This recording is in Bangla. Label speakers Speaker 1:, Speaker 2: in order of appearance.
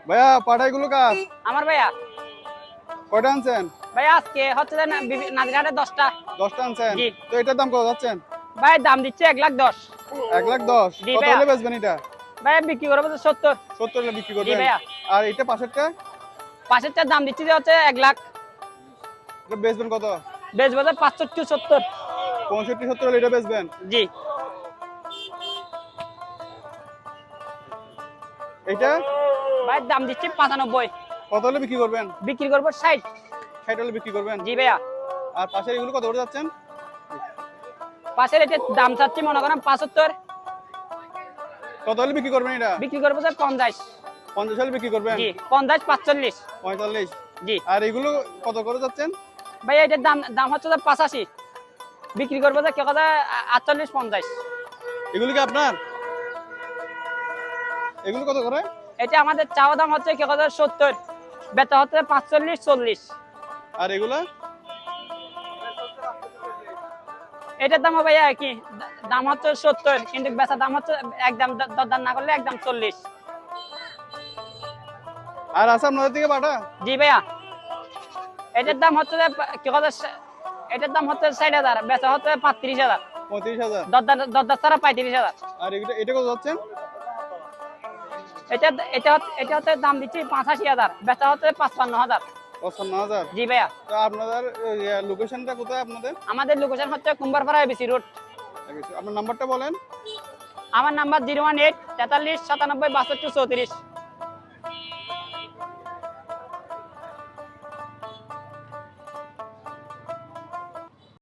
Speaker 1: ভাইয়া পাঠাইগুলো কার?
Speaker 2: আমার ভাইয়া।
Speaker 1: কয়টা আনছেন?
Speaker 2: ভাইয়া আজকে হচ্ছে যে নাজিরহাটে 10টা।
Speaker 1: 10টা আনছেন?
Speaker 2: জি।
Speaker 1: তো এটার দাম কত যাচ্ছেন?
Speaker 2: ভাই দাম দিচ্ছে 1,10,000।
Speaker 1: 1,10,000।
Speaker 2: জি
Speaker 1: কত
Speaker 2: ভাইয়া।
Speaker 1: হলে বেচবেন এটা?
Speaker 2: ভাইয়া বিক্রি করবো তো 70।
Speaker 1: 70 হলে বিক্রি
Speaker 2: জি
Speaker 1: করবেন?
Speaker 2: ভাইয়া।
Speaker 1: আর এটা পাশেরটা?
Speaker 2: পাশেরটার দাম দিচ্ছে যে হচ্ছে 1,00,000।
Speaker 1: এটা বেচবেন কত?
Speaker 2: বেচবো তো 65, 70।
Speaker 1: 65, 70 হলে এটা বেচবেন?
Speaker 2: জি।
Speaker 1: এইটা?
Speaker 2: ভাই দাম দিচ্ছে 95।
Speaker 1: কত হলে বিক্রি করবেন?
Speaker 2: বিক্রি করবো 60।
Speaker 1: 60 হলে বিক্রি করবেন?
Speaker 2: জি ভাইয়া।
Speaker 1: আর পাশের এগুলো কত করে যাচ্ছেন?
Speaker 2: পাশের এটার দাম চাচ্ছি মনে করেন 75।
Speaker 1: কত হলে বিক্রি করবেন এটা?
Speaker 2: বিক্রি করবো যে 50।
Speaker 1: 50 হলে বিক্রি করবেন?
Speaker 2: জি 50, 45।
Speaker 1: 45।
Speaker 2: জি।
Speaker 1: আর এগুলো কত করে যাচ্ছেন?
Speaker 2: ভাই এটার দাম দাম হচ্ছে যে 85। বিক্রি করবো যে কে কথা 48, 50।
Speaker 1: এগুলো কি আপনার? এগুলো কত করে?
Speaker 2: এটা আমাদের চাওয়া দাম হচ্ছে কে কথা 70। বেচা হচ্ছে 45, 40।
Speaker 1: আর এগুলা?
Speaker 2: এটার দাম ভাইয়া কি দাম হচ্ছে 70, কিন্তু বেচা দাম হচ্ছে একদম দরদাম না করলে একদম 40।
Speaker 1: আর আছে আপনাদের থেকে পাঠা?
Speaker 2: জি ভাইয়া। এটার দাম হচ্ছে যে কি কথা এটার দাম হচ্ছে 60,000, বেচা হচ্ছে 35,000।
Speaker 1: 35,000।
Speaker 2: দরদার ছাড়া 35,000।
Speaker 1: আর এটা কত যাচ্ছেন?
Speaker 2: এটা এটা হচ্ছে দাম দিচ্ছি 85,000, বেচা হচ্ছে 55,000।
Speaker 1: 55,000।
Speaker 2: জি ভাইয়া।
Speaker 1: তো আপনাদের লোকেশনটা কোথায় আপনাদের?
Speaker 2: আমাদের লোকেশন হচ্ছে কুম্বারপাড়া এবিসি রোড।
Speaker 1: আপনার নাম্বারটা বলেন।
Speaker 2: আমার নাম্বার 018 43 97 62 34।